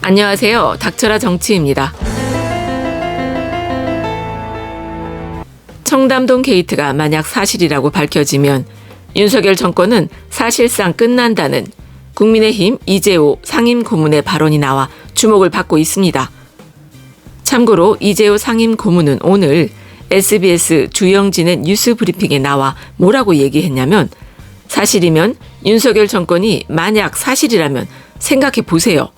안녕하세요. 닥쳐라 정치입니다. 청담동 게이트가 만약 사실이라고 밝혀지면 윤석열 정권은 사실상 끝난다는 국민의힘 이재호 상임고문의 발언이 나와 주목을 받고 있습니다. 참고로 이재호 상임고문은 오늘 SBS 주영진의 뉴스 브리핑에 나와 뭐라고 얘기했냐면, 사실이면 윤석열 정권이 만약 사실이라면 생각해 보세요.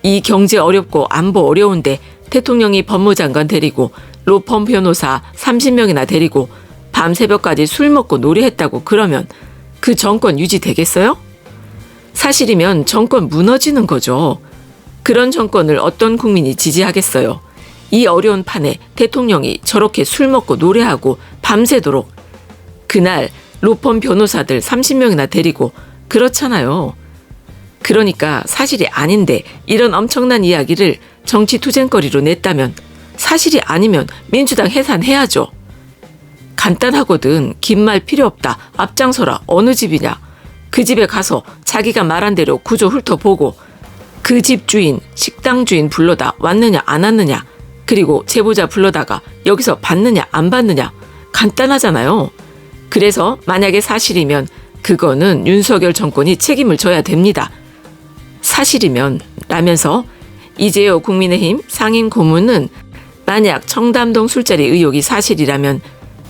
이 경제 어렵고 안보 어려운데 대통령이 법무장관 데리고 로펌 변호사 30명이나 데리고 밤새벽까지 술 먹고 노래했다고 그러면 그 정권 유지되겠어요? 사실이면 정권 무너지는 거죠. 그런 정권을 어떤 국민이 지지하겠어요? 이 어려운 판에 대통령이 저렇게 술 먹고 노래하고 밤새도록, 그날 로펌 변호사들 30명이나 데리고 그렇잖아요. 그러니까 사실이 아닌데 이런 엄청난 이야기를 정치 투쟁거리로 냈다면, 사실이 아니면 민주당 해산해야죠. 간단하거든. 긴 말 필요 없다. 앞장서라. 어느 집이냐. 그 집에 가서 자기가 말한 대로 구조 훑어보고 그 집 주인, 식당 주인 불러다 왔느냐 안 왔느냐, 그리고 제보자 불러다가 여기서 봤느냐 안 봤느냐. 간단하잖아요. 그래서 만약에 사실이면 그거는 윤석열 정권이 책임을 져야 됩니다. 사실이면 라면서 이재호 국민의힘 상임고문은 만약 청담동 술자리 의혹이 사실이라면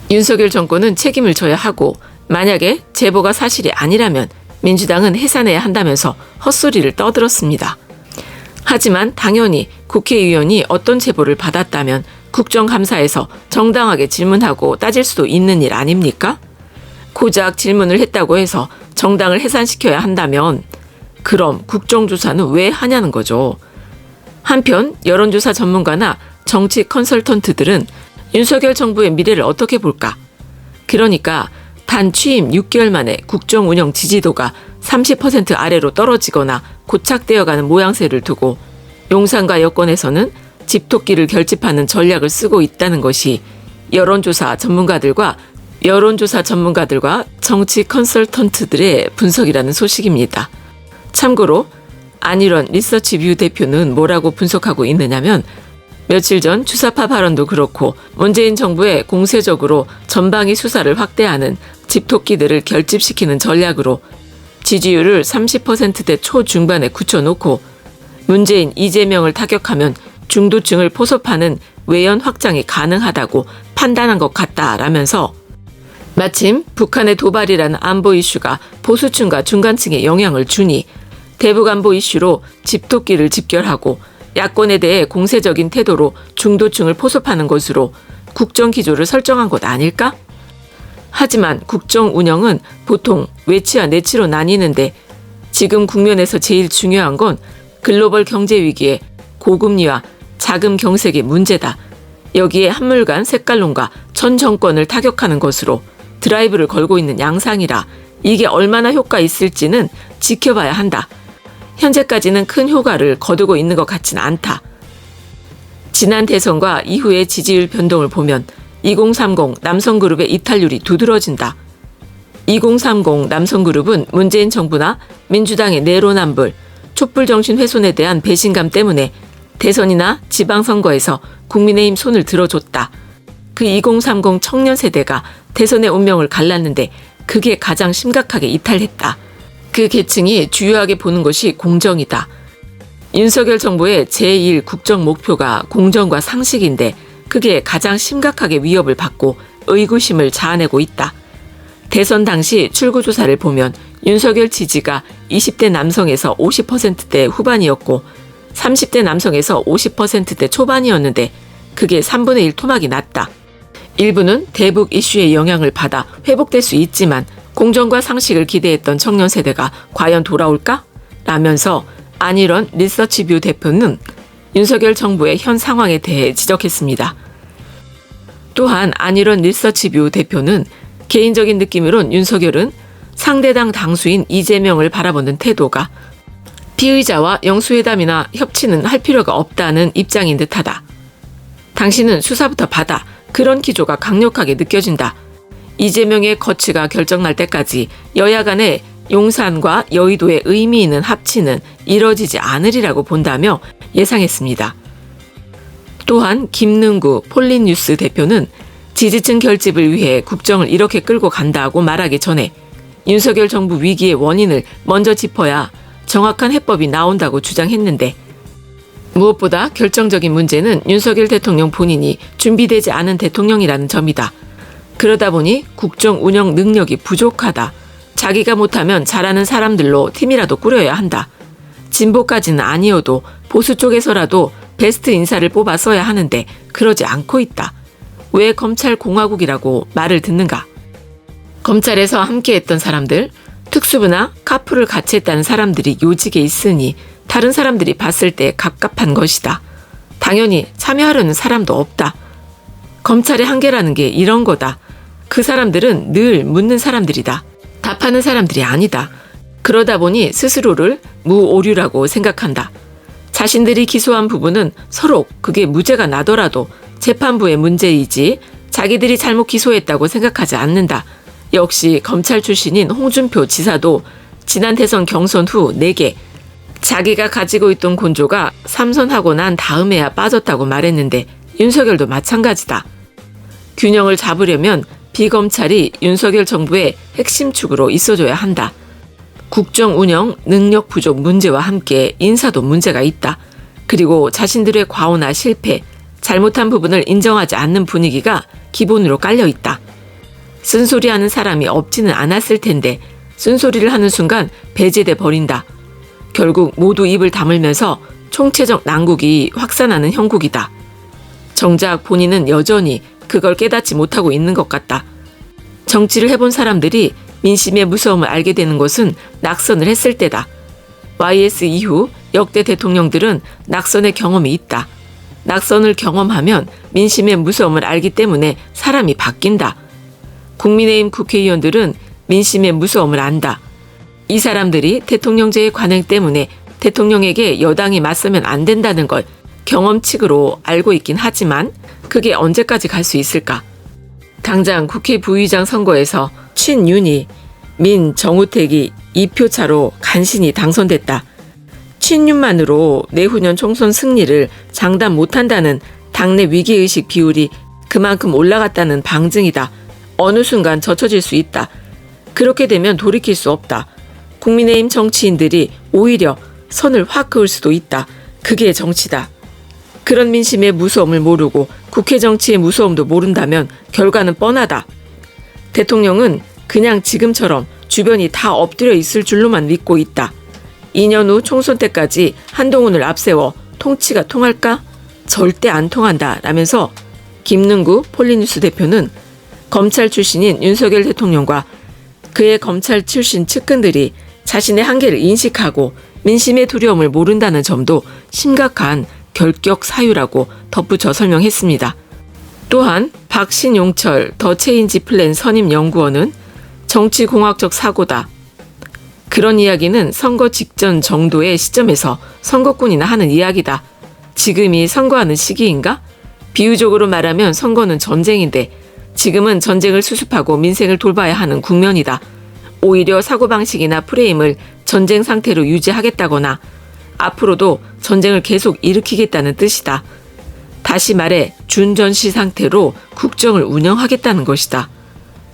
윤석열 정권은 책임을 져야 하고, 만약에 제보가 사실이 아니라면 민주당은 해산해야 한다면서 헛소리를 떠들었습니다. 하지만 당연히 국회의원이 어떤 제보를 받았다면 국정감사에서 정당하게 질문하고 따질 수도 있는 일 아닙니까? 고작 질문을 했다고 해서 정당을 해산시켜야 한다면 그럼 국정조사는 왜 하냐는 거죠. 한편 여론조사 전문가나 정치 컨설턴트들은 윤석열 정부의 미래를 어떻게 볼까? 그러니까 단 취임 6개월 만에 국정 운영 지지도가 30% 아래로 떨어지거나 고착되어가는 모양새를 두고 용산과 여권에서는 집토끼를 결집하는 전략을 쓰고 있다는 것이 여론조사 전문가들과 정치 컨설턴트들의 분석이라는 소식입니다. 참고로 안일원 리서치뷰 대표는 뭐라고 분석하고 있느냐면, 며칠 전 주사파 발언도 그렇고 문재인 정부의 공세적으로 전방위 수사를 확대하는 집토끼들을 결집시키는 전략으로 지지율을 30%대 초중반에 굳혀놓고 문재인, 이재명을 타격하면 중도층을 포섭하는 외연 확장이 가능하다고 판단한 것 같다라면서, 마침 북한의 도발이라는 안보 이슈가 보수층과 중간층에 영향을 주니 대북안보 이슈로 집토끼를 집결하고 야권에 대해 공세적인 태도로 중도층을 포섭하는 것으로 국정 기조를 설정한 것 아닐까? 하지만 국정 운영은 보통 외치와 내치로 나뉘는데, 지금 국면에서 제일 중요한 건 글로벌 경제 위기에 고금리와 자금 경색의 문제다. 여기에 한물간 색깔론과 전 정권을 타격하는 것으로 드라이브를 걸고 있는 양상이라 이게 얼마나 효과 있을지는 지켜봐야 한다. 현재까지는 큰 효과를 거두고 있는 것 같진 않다. 지난 대선과 이후의 지지율 변동을 보면 2030 남성그룹의 이탈률이 두드러진다. 2030 남성그룹은 문재인 정부나 민주당의 내로남불, 촛불정신 훼손에 대한 배신감 때문에 대선이나 지방선거에서 국민의힘 손을 들어줬다. 그 2030 청년 세대가 대선의 운명을 갈랐는데 그게 가장 심각하게 이탈했다. 그 계층이 주요하게 보는 것이 공정이다. 윤석열 정부의 제1 국정 목표가 공정과 상식인데 그게 가장 심각하게 위협을 받고 의구심을 자아내고 있다. 대선 당시 출구조사를 보면 윤석열 지지가 20대 남성에서 50%대 후반이었고 30대 남성에서 50%대 초반이었는데 그게 3분의 1 토막이 났다. 일부는 대북 이슈의 영향을 받아 회복될 수 있지만 공정과 상식을 기대했던 청년 세대가 과연 돌아올까? 라면서 안일원 리서치뷰 대표는 윤석열 정부의 현 상황에 대해 지적했습니다. 또한 안일원 리서치뷰 대표는 개인적인 느낌으론 윤석열은 상대당 당수인 이재명을 바라보는 태도가 피의자와 영수회담이나 협치는 할 필요가 없다는 입장인 듯하다. 당신은 수사부터 받아. 그런 기조가 강력하게 느껴진다. 이재명의 거취가 결정날 때까지 여야 간에 용산과 여의도의 의미 있는 합치는 이뤄지지 않으리라고 본다며 예상했습니다. 또한 김능구 폴리뉴스 대표는 지지층 결집을 위해 국정을 이렇게 끌고 간다고 말하기 전에 윤석열 정부 위기의 원인을 먼저 짚어야 정확한 해법이 나온다고 주장했는데, 무엇보다 결정적인 문제는 윤석열 대통령 본인이 준비되지 않은 대통령이라는 점이다. 그러다 보니 국정 운영 능력이 부족하다. 자기가 못하면 잘하는 사람들로 팀이라도 꾸려야 한다. 진보까지는 아니어도 보수 쪽에서라도 베스트 인사를 뽑아 써야 하는데 그러지 않고 있다. 왜 검찰공화국이라고 말을 듣는가? 검찰에서 함께했던 사람들, 특수부나 카푸를 같이 했다는 사람들이 요직에 있으니 다른 사람들이 봤을 때 갑갑한 것이다. 당연히 참여하려는 사람도 없다. 검찰의 한계라는 게 이런 거다. 그 사람들은 늘 묻는 사람들이다. 답하는 사람들이 아니다. 그러다 보니 스스로를 무오류라고 생각한다. 자신들이 기소한 부분은 서로 그게 무죄가 나더라도 재판부의 문제이지 자기들이 잘못 기소했다고 생각하지 않는다. 역시 검찰 출신인 홍준표 지사도 지난 대선 경선 후 4개 자기가 가지고 있던 곤조가 3선하고 난 다음에야 빠졌다고 말했는데 윤석열도 마찬가지다. 균형을 잡으려면 비검찰이 윤석열 정부의 핵심 축으로 있어줘야 한다. 국정 운영 능력 부족 문제와 함께 인사도 문제가 있다. 그리고 자신들의 과오나 실패, 잘못한 부분을 인정하지 않는 분위기가 기본으로 깔려 있다. 쓴소리하는 사람이 없지는 않았을 텐데 쓴소리를 하는 순간 배제돼 버린다. 결국 모두 입을 다물면서 총체적 난국이 확산하는 형국이다. 정작 본인은 여전히 그걸 깨닫지 못하고 있는 것 같다. 정치를 해본 사람들이 민심의 무서움을 알게 되는 것은 낙선을 했을 때다. YS 이후 역대 대통령들은 낙선의 경험이 있다. 낙선을 경험하면 민심의 무서움을 알기 때문에 사람이 바뀐다. 국민의힘 국회의원들은 민심의 무서움을 안다. 이 사람들이 대통령제의 관행 때문에 대통령에게 여당이 맞서면 안 된다는 걸 경험칙으로 알고 있긴 하지만 그게 언제까지 갈 수 있을까? 당장 국회 부의장 선거에서 친윤이 정우택이 2표 차로 간신히 당선됐다. 친윤만으로 내후년 총선 승리를 장담 못한다는 당내 위기의식 비율이 그만큼 올라갔다는 방증이다. 어느 순간 젖혀질 수 있다. 그렇게 되면 돌이킬 수 없다. 국민의힘 정치인들이 오히려 선을 확 그을 수도 있다. 그게 정치다. 그런 민심의 무서움을 모르고 국회 정치의 무서움도 모른다면 결과는 뻔하다. 대통령은 그냥 지금처럼 주변이 다 엎드려 있을 줄로만 믿고 있다. 2년 후 총선 때까지 한동훈을 앞세워 통치가 통할까? 절대 안 통한다 라면서 김능구 폴리뉴스 대표는 검찰 출신인 윤석열 대통령과 그의 검찰 출신 측근들이 자신의 한계를 인식하고 민심의 두려움을 모른다는 점도 심각한 결격 사유라고 덧붙여 설명했습니다. 또한 박신용철 더 체인지 플랜 선임연구원은 정치공학적 사고다. 그런 이야기는 선거 직전 정도의 시점에서 선거꾼이나 하는 이야기다. 지금이 선거하는 시기인가? 비유적으로 말하면 선거는 전쟁인데 지금은 전쟁을 수습하고 민생을 돌봐야 하는 국면이다. 오히려 사고방식이나 프레임을 전쟁 상태로 유지하겠다거나 앞으로도 전쟁을 계속 일으키겠다는 뜻이다. 다시 말해 준전시 상태로 국정을 운영하겠다는 것이다.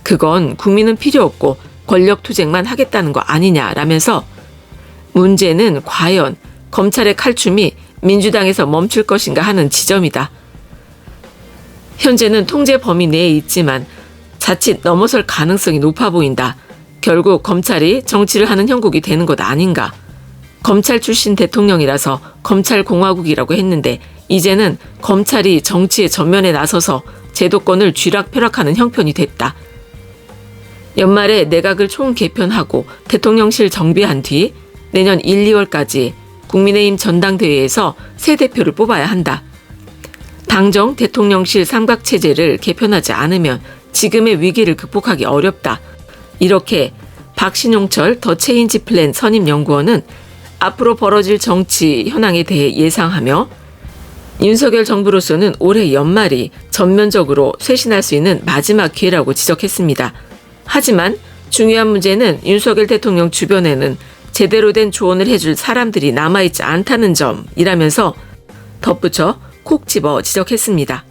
그건 국민은 필요 없고 권력투쟁만 하겠다는 거 아니냐라면서 문제는 과연 검찰의 칼춤이 민주당에서 멈출 것인가 하는 지점이다. 현재는 통제 범위 내에 있지만 자칫 넘어설 가능성이 높아 보인다. 결국 검찰이 정치를 하는 형국이 되는 것 아닌가. 검찰 출신 대통령이라서 검찰공화국이라고 했는데 이제는 검찰이 정치의 전면에 나서서 제도권을 쥐락펴락하는 형편이 됐다. 연말에 내각을 총개편하고 대통령실 정비한 뒤 내년 1, 2월까지 국민의힘 전당대회에서 새 대표를 뽑아야 한다. 당정 대통령실 삼각체제를 개편하지 않으면 지금의 위기를 극복하기 어렵다. 이렇게 박신용철 더 체인지 플랜 선임연구원은 앞으로 벌어질 정치 현황에 대해 예상하며 윤석열 정부로서는 올해 연말이 전면적으로 쇄신할 수 있는 마지막 기회라고 지적했습니다. 하지만 중요한 문제는 윤석열 대통령 주변에는 제대로 된 조언을 해줄 사람들이 남아있지 않다는 점이라면서 덧붙여 콕 집어 지적했습니다.